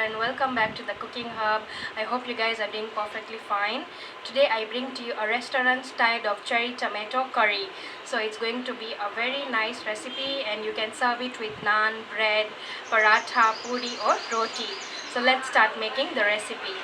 everyone, welcome back to the Cooking Hub. I hope you guys are doing perfectly fine. Today I bring to you a restaurant style of cherry tomato curry. So it's going to be a very nice recipe and you can serve it with naan, bread, paratha, puri or roti. So let's start making the recipe.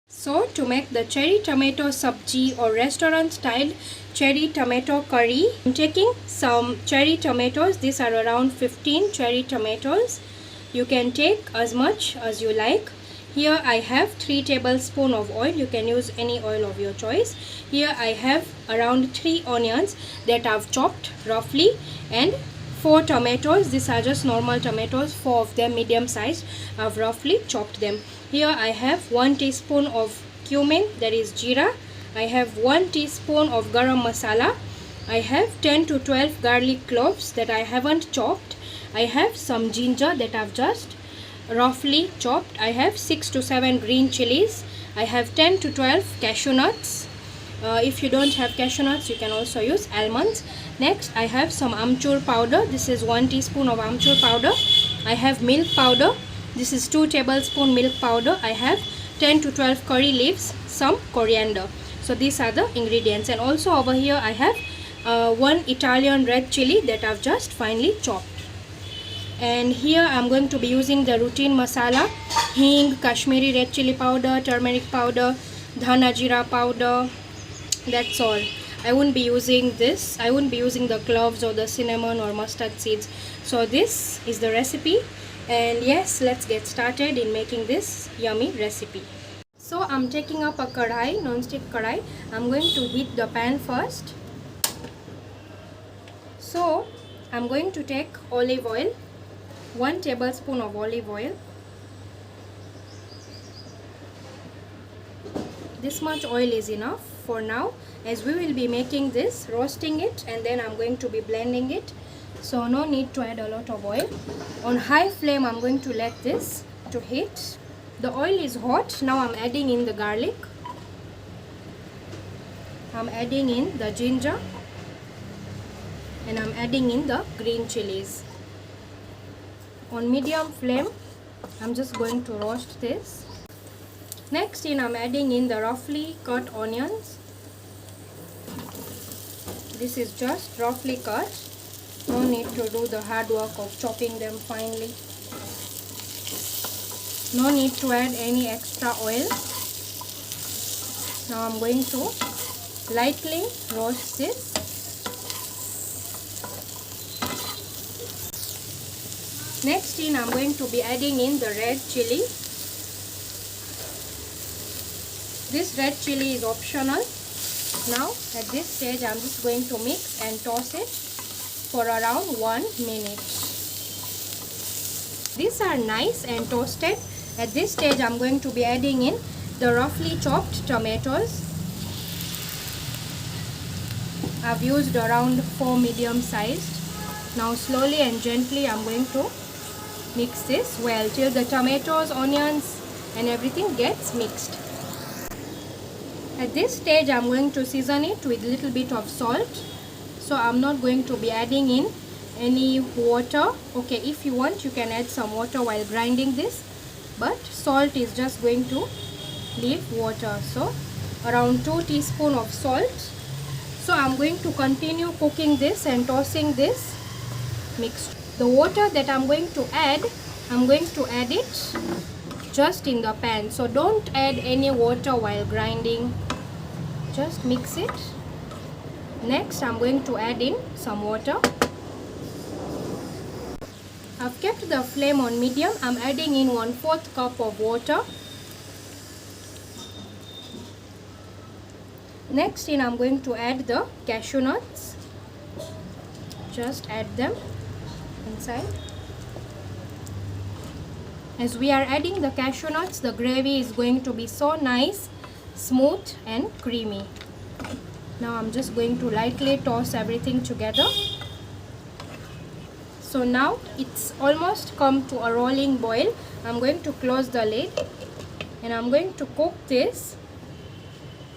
So to make the cherry tomato sabji or restaurant style cherry tomato curry, I'm taking some cherry tomatoes. These are around 15 cherry tomatoes. You can take as much as you like. Here I have 3 tablespoons of oil. You can use any oil of your choice. Here I have around 3 onions that I've chopped roughly, and 4 tomatoes. These are just normal tomatoes, 4 of them medium sized. I've roughly chopped them. Here I have 1 teaspoon of cumin, that is jeera. I have 1 teaspoon of garam masala. I have 10 to 12 garlic cloves that I haven't chopped. I have some ginger that I've just roughly chopped. I have 6 to 7 green chilies. I have 10 to 12 cashew nuts. If you don't have cashew nuts, you can also use almonds. Next, I have some amchur powder. This is 1 teaspoon of amchur powder. I have milk powder. This is 2 tablespoon milk powder. I have 10 to 12 curry leaves, some coriander. So these are the ingredients. And also over here I have 1 Italian red chili that I've just finely chopped. And here I'm going to be using the routine masala: hing, Kashmiri red chili powder, turmeric powder, dhana jeera powder. That's all. I won't be using this. I won't be using the cloves or the cinnamon or mustard seeds. So this is the recipe, and yes, let's get started in making this yummy recipe. So I'm taking up a kadai, non-stick kadai. I'm going to heat the pan first. So I'm going to take olive oil, 1 tablespoon of olive oil. This much oil is enough for now, as we will be making this, roasting it, and then I'm going to be blending it. So no need to add a lot of oil. On high flame I'm going to let this to heat. The oil is hot. Now I'm adding in the garlic. I'm adding in the ginger, and I'm adding in the green chilies. On medium flame I'm just going to roast this. Next I'm adding in the roughly cut onions. This is just roughly cut. No need to do the hard work of chopping them finely. No need to add any extra oil. Now I'm going to lightly roast this. Next I'm going to be adding in the red chili. This red chili is optional. Now at this stage I'm just going to mix and toss it for around 1 minute. These are nice and toasted. At this stage I'm going to be adding in the roughly chopped tomatoes. I've used around 4 medium sized. Now slowly and gently I'm going to mix this well till the tomatoes, onions and everything gets mixed. At this stage I'm going to season it with a little bit of salt. So I'm not going to be adding in any water. Okay, if you want you can add some water while grinding this, but salt is just going to leave water. So around 2 teaspoons of salt. So I'm going to continue cooking this and tossing this mixture. The water that I'm going to add it just in the pan. So don't add any water while grinding. Just mix it. Next I'm going to add in some water. I've kept the flame on medium. I'm adding in 1/4 cup of water. Next I'm going to add the cashew nuts. Just add them inside. As we are adding the cashew nuts, the gravy is going to be so nice, smooth and creamy. Now I'm just going to lightly toss everything together. So now it's almost come to a rolling boil. I'm going to close the lid and I'm going to cook this,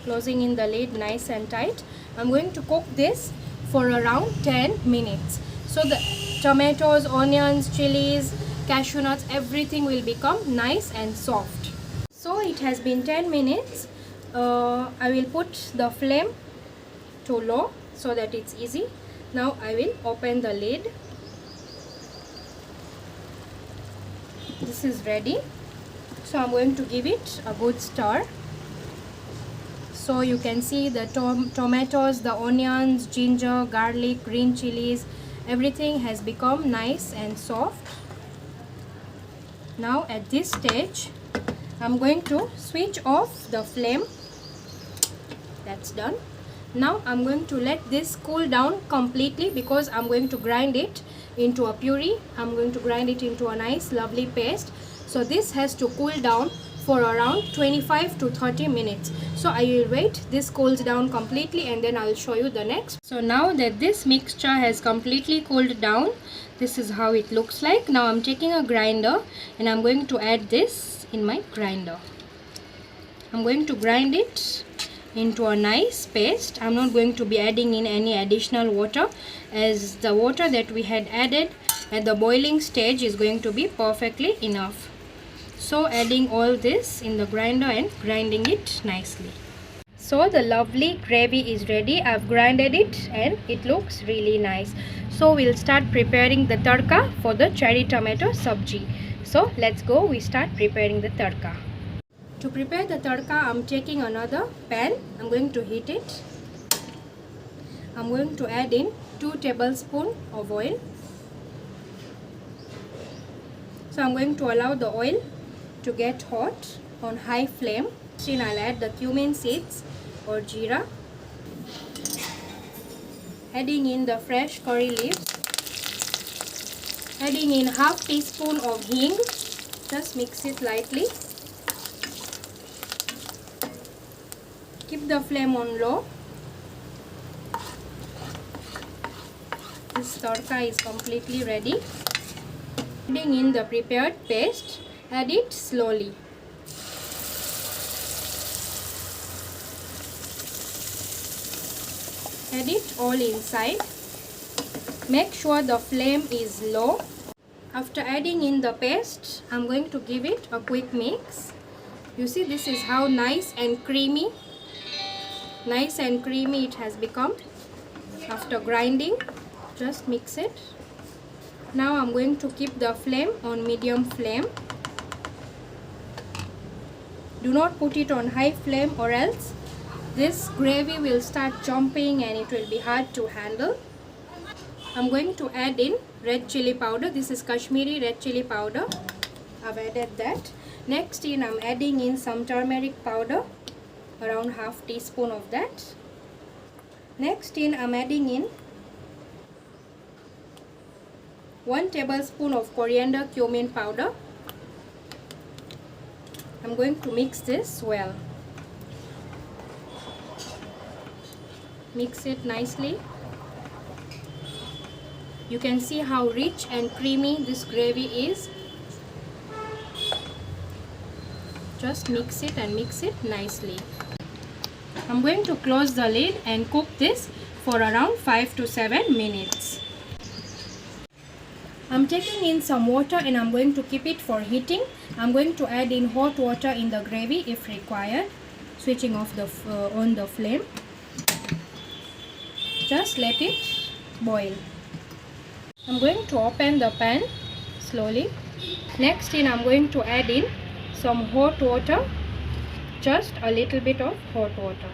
closing in the lid nice and tight. I'm going to cook this for around 10 minutes. So the tomatoes, onions, chilies cashew nuts, everything will become nice and soft. So it has been 10 minutes. I will put the flame to low so that it's easy. Now I will open the lid. This is ready. So I'm going to give it a good stir. So you can see the tomatoes, the onions, ginger, garlic, green chilies, everything has become nice and soft. Now at this stage, I'm going to switch off the flame. That's done. Now I'm going to let this cool down completely because I'm going to grind it into a puree. I'm going to grind it into a nice lovely paste. So this has to cool down for around 25 to 30 minutes. So I will wait this cools down completely and then I'll show you the next. So now that this mixture has completely cooled down, this is how it looks like. Now I'm taking a grinder and I'm going to add this in my grinder. I'm going to grind it into a nice paste. I'm not going to be adding in any additional water, as the water that we had added at the boiling stage is going to be perfectly enough. So adding all this in the grinder and grinding it nicely. So the lovely gravy is ready. I've grinded it and it looks really nice. So we'll start preparing the tadka for the cherry tomato sabji. So let's go, we start preparing the tadka. To prepare the tadka, I'm taking another pan. I'm going to heat it. I'm going to add in 2 tablespoons of oil. So I'm going to allow the oil to get hot on high flame. Then I'll add the cumin seeds or jeera. Adding in the fresh curry leaves. Adding in half teaspoon of hing. Just mix it lightly. Keep the flame on low. This tadka is completely ready. Adding in the prepared paste, add it slowly. Add it all inside. Make sure the flame is low. After adding in the paste, I'm going to give it a quick mix. You see, this is how nice and creamy it has become after grinding. Just mix it. Now I'm going to keep the flame on medium flame. Do not put it on high flame or else this gravy will start jumping and it will be hard to handle. I'm going to add in red chili powder. This is Kashmiri red chili powder. I've added that. Next I'm adding in some turmeric powder, around half teaspoon of that. Next I'm adding in 1 tablespoon of coriander cumin powder. I'm going to mix this well. Mix it nicely. You can see how rich and creamy this gravy is. Just mix it and mix it nicely. I'm going to close the lid and cook this for around 5 to 7 minutes. I'm taking in some water and I'm going to keep it for heating. I'm going to add in hot water in the gravy if required. Switching off on the flame. Just let it boil. I'm going to open the pan slowly. Next I'm going to add in some hot water. Just a little bit of hot water.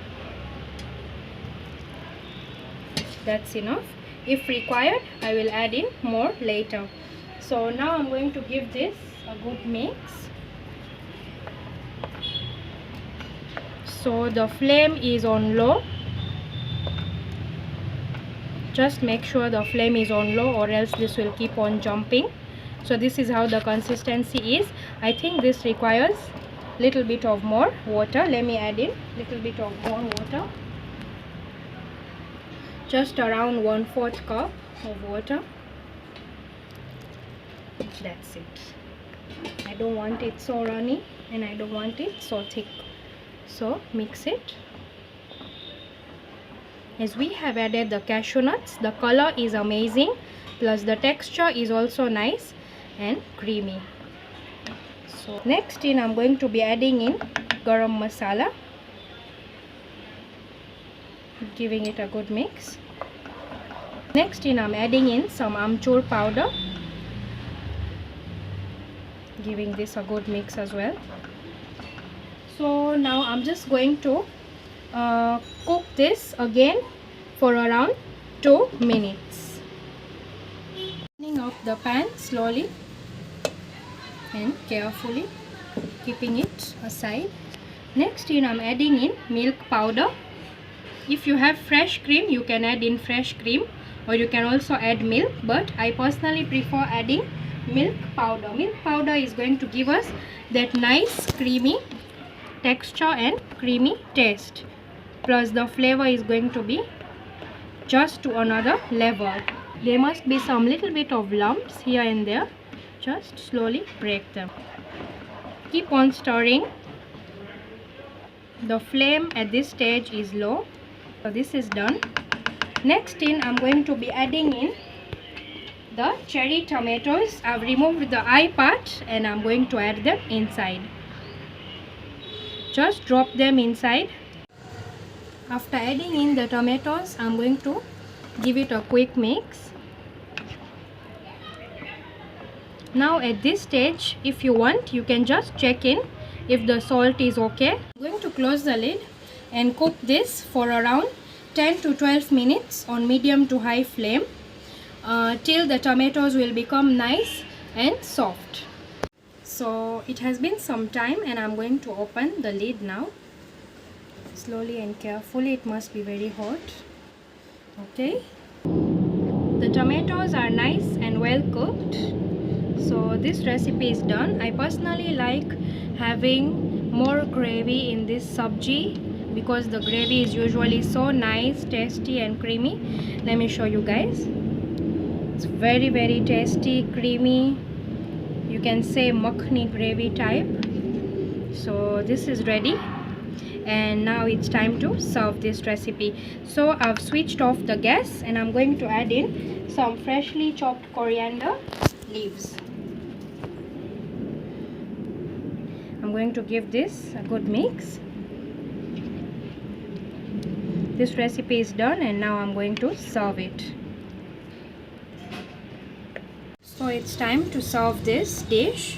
That's enough. If required, I will add in more later. So now I'm going to give this a good mix. So the flame is on low. Just make sure the flame is on low or else this will keep on jumping. So this is how the consistency is. I think this requires little bit of more water. Let me add in little bit of more water. Just around 1/4 cup of water. That's it. I don't want it so runny and I don't want it so thick. So mix it. As we have added the cashew nuts, the color is amazing, plus the texture is also nice, and creamy. So next in, I'm going to be adding in garam masala, giving it a good mix. Next in, I'm adding in some amchur powder, giving this a good mix as well. So now I'm just going to cook this again for around 2 minutes. Turning off the pan slowly and carefully, keeping it aside. Next in, I'm adding in milk powder. If you have fresh cream, you can add in fresh cream, or you can also add milk, but I personally prefer adding milk powder. Milk powder is going to give us that nice creamy texture and creamy taste, plus the flavor is going to be just to another level. There must be some little bit of lumps here and there. Just slowly break them. Keep on stirring. The flame at this stage is low. So this is done. Next in, I'm going to be adding in the cherry tomatoes. I've removed the eye part and I'm going to add them inside. Just drop them inside. After adding in the tomatoes, I'm going to give it a quick mix. Now at this stage, if you want, you can just check in if the salt is okay. I'm going to close the lid and cook this for around 10 to 12 minutes on medium to high flame till the tomatoes will become nice and soft. So it has been some time and I'm going to open the lid now. Slowly and carefully, it must be very hot. Okay. The tomatoes are nice and well cooked. So this recipe is done. I personally like having more gravy in this sabji because the gravy is usually so nice, tasty and creamy. Let me show you guys. It's very tasty, creamy. You can say makhni gravy type. So this is ready. And now it's time to serve this recipe. So I've switched off the gas and I'm going to add in some freshly chopped coriander leaves. I'm going to give this a good mix. This recipe is done and now I'm going to serve it. So it's time to serve this dish.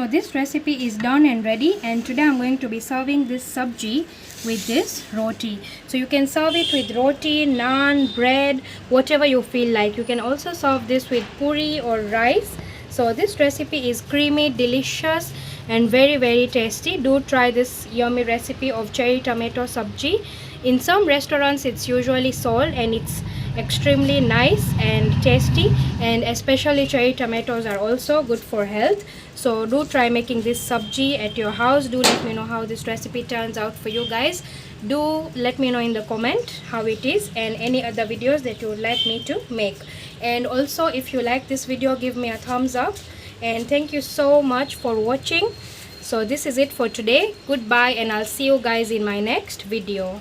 This recipe is done and ready, and today I'm going to be serving this sabji with this roti. So you can serve it with roti, naan, bread, whatever you feel like. You can also serve this with puri or rice. So this recipe is creamy, delicious and very tasty. Do try this yummy recipe of cherry tomato sabji. In some restaurants it's usually sold and it's extremely nice and tasty, and especially cherry tomatoes are also good for health. So do try making this sabji at your house. Do let me know how this recipe turns out for you guys. Do let me know in the comment how it is and any other videos that you would like me to make. And also, if you like this video, give me a thumbs up, and thank you so much for watching. So this is it for today. Goodbye, and I'll see you guys in my next video.